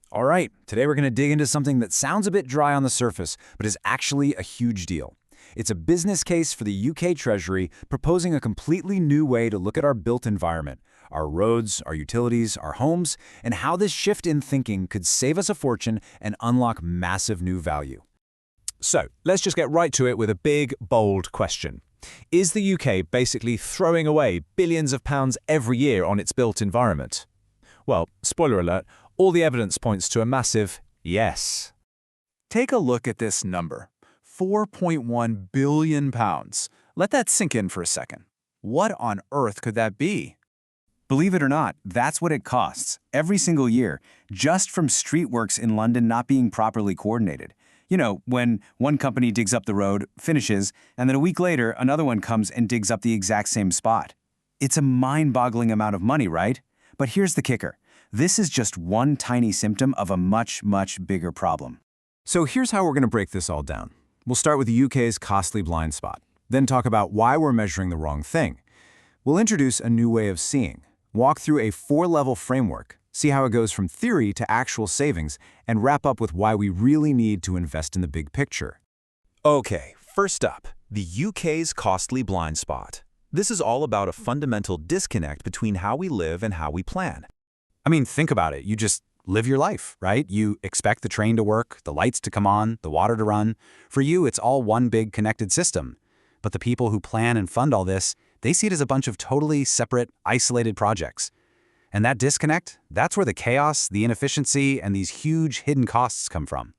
All right, today we're going to dig into something that sounds a bit dry on the surface, but is actually a huge deal. It's a business case for the UK Treasury proposing a completely new way to look at our built environment, our roads, our utilities, our homes, and how this shift in thinking could save us a fortune and unlock massive new value. So, let's just get right to it with a big, bold question. Is the UK basically throwing away billions of pounds every year on its built environment? Well, spoiler alert, all the evidence points to a massive yes. Take a look at this number, £4.1 billion. Let that sink in for a second. What on earth could that be? Believe it or not, that's what it costs every single year, just from streetworks in London not being properly coordinated. You know, when one company digs up the road, finishes, and then a week later, another one comes and digs up the exact same spot. It's a mind-boggling amount of money, right? But here's the kicker. This is just one tiny symptom of a much, much bigger problem. So here's how we're going to break this all down. We'll start with the UK's costly blind spot, then talk about why we're measuring the wrong thing. We'll introduce a new way of seeing, walk through a 4-level framework, see how it goes from theory to actual savings, and wrap up with why we really need to invest in the big picture. Okay, first up, the UK's costly blind spot. This is all about a fundamental disconnect between how we live and how we plan. I mean, think about it. You just live your life, right? You expect the train to work, the lights to come on, the water to run. For you, it's all one big connected system. But the people who plan and fund all this, they see it as a bunch of totally separate, isolated projects. And that disconnect, that's where the chaos, the inefficiency, and these huge hidden costs come from.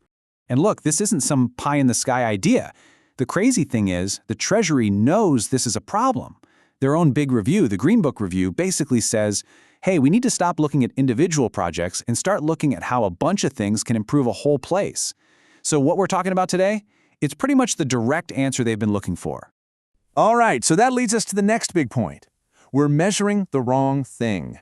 And look, this isn't some pie-in-the-sky idea. The crazy thing is, the Treasury knows this is a problem. Their own big review, the Green Book review, basically says, hey, we need to stop looking at individual projects and start looking at how a bunch of things can improve a whole place. So what we're talking about today, it's pretty much the direct answer they've been looking for. All right, so that leads us to the next big point. We're measuring the wrong thing.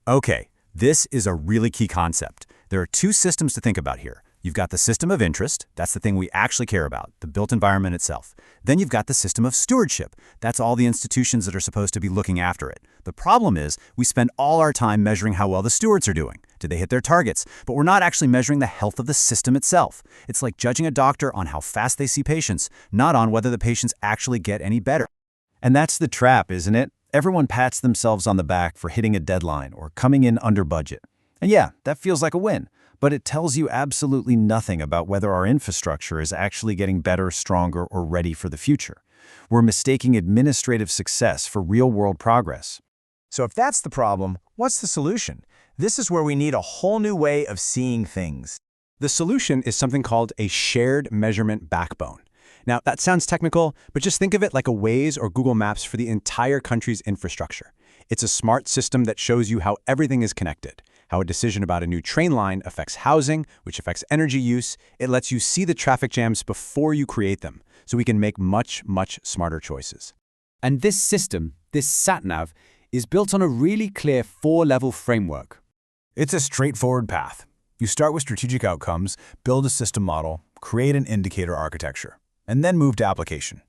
Okay, this is a really key concept. There are two systems to think about here. You've got the system of interest, that's the thing we actually care about, the built environment itself. Then you've got the system of stewardship. That's all the institutions that are supposed to be looking after it. The problem is, we spend all our time measuring how well the stewards are doing. Did they hit their targets? But we're not actually measuring the health of the system itself. It's like judging a doctor on how fast they see patients, not on whether the patients actually get any better. And that's the trap, isn't it? Everyone pats themselves on the back for hitting a deadline or coming in under budget. And yeah, that feels like a win. But it tells you absolutely nothing about whether our infrastructure is actually getting better, stronger, or ready for the future. We're mistaking administrative success for real-world progress. So if that's the problem, what's the solution? This is where we need a whole new way of seeing things. The solution is something called a shared measurement backbone. Now, that sounds technical, but just think of it like a Waze or Google Maps for the entire country's infrastructure. It's a smart system that shows you how everything is connected. How a decision about a new train line affects housing, which affects energy use. It lets you see the traffic jams before you create them, so we can make much, much smarter choices. And this system, this SatNav, is built on a really clear 4-level framework. It's a straightforward path. You start with strategic outcomes, build a system model, create an indicator architecture, and then move to application.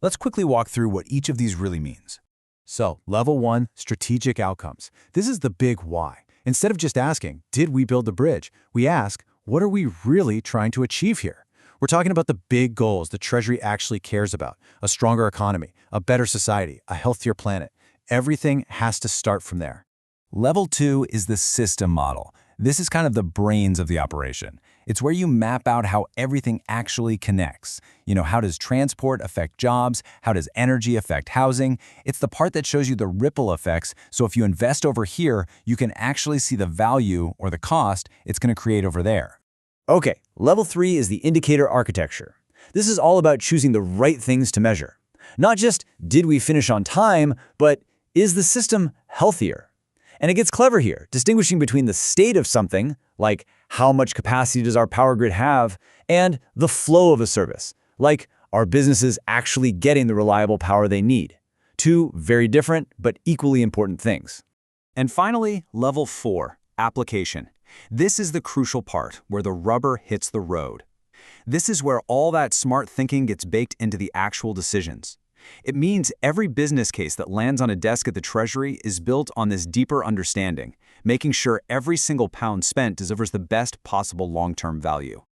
Let's quickly walk through what each of these really means. So, level 1, strategic outcomes. This is the big why. Instead of just asking, did we build the bridge? We ask, what are we really trying to achieve here? We're talking about the big goals the Treasury actually cares about. A stronger economy, a better society, a healthier planet. Everything has to start from there. Level 2 is the system model. This is kind of the brains of the operation. It's where you map out how everything actually connects. You know, how does transport affect jobs? How does energy affect housing? It's the part that shows you the ripple effects, so if you invest over here, you can actually see the value or the cost it's going to create over there. Okay, level 3 is the indicator architecture. This is all about choosing the right things to measure. Not just, did we finish on time, but is the system healthier? And it gets clever here, distinguishing between the state of something, like how much capacity does our power grid have, and the flow of a service, like are businesses actually getting the reliable power they need? Two very different but equally important things. And finally, level 4, application. This is the crucial part where the rubber hits the road. This is where all that smart thinking gets baked into the actual decisions. It means every business case that lands on a desk at the Treasury is built on this deeper understanding, making sure every single pound spent delivers the best possible long-term value.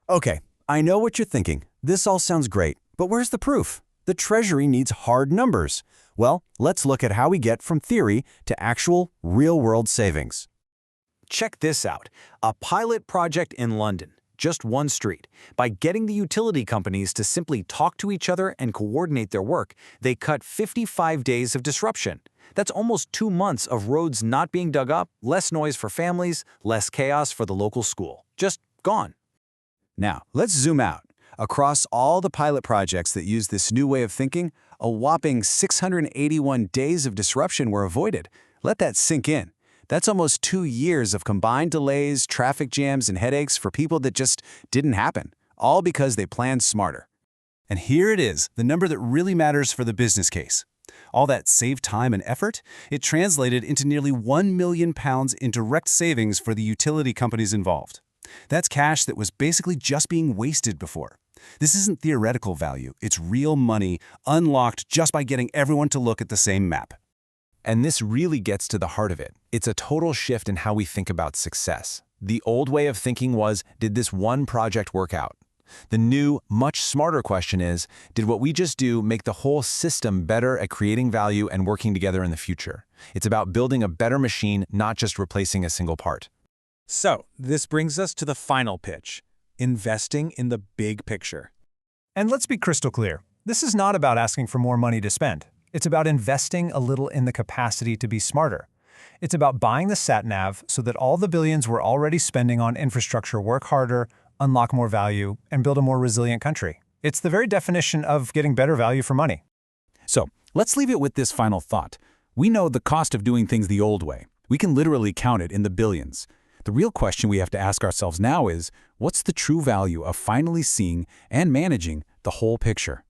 Okay, I know what you're thinking. This all sounds great, but where's the proof? The Treasury needs hard numbers. Well, let's look at how we get from theory to actual, real-world savings. Check this out, a pilot project in London, just one street. By getting the utility companies to simply talk to each other and coordinate their work, they cut 55 days of disruption. That's almost 2 months of roads not being dug up, less noise for families, less chaos for the local school. Just gone. Now, let's zoom out. Across all the pilot projects that use this new way of thinking, a whopping 681 days of disruption were avoided. Let that sink in. That's almost 2 years of combined delays, traffic jams, and headaches for people that just didn't happen, all because they planned smarter. And here it is, the number that really matters for the business case. All that saved time and effort, it translated into nearly £1 million in direct savings for the utility companies involved. That's cash that was basically just being wasted before. This isn't theoretical value, it's real money unlocked just by getting everyone to look at the same map. And this really gets to the heart of it. It's a total shift in how we think about success. The old way of thinking was, did this one project work out? The new, much smarter question is, did what we just do make the whole system better at creating value and working together in the future? It's about building a better machine, not just replacing a single part. So, this brings us to the final pitch, investing in the big picture. And let's be crystal clear. This is not about asking for more money to spend. It's about investing a little in the capacity to be smarter. It's about buying the sat-nav so that all the billions we're already spending on infrastructure work harder, unlock more value, and build a more resilient country. It's the very definition of getting better value for money. So, let's leave it with this final thought. We know the cost of doing things the old way. We can literally count it in the billions. The real question we have to ask ourselves now is, what's the true value of finally seeing and managing the whole picture?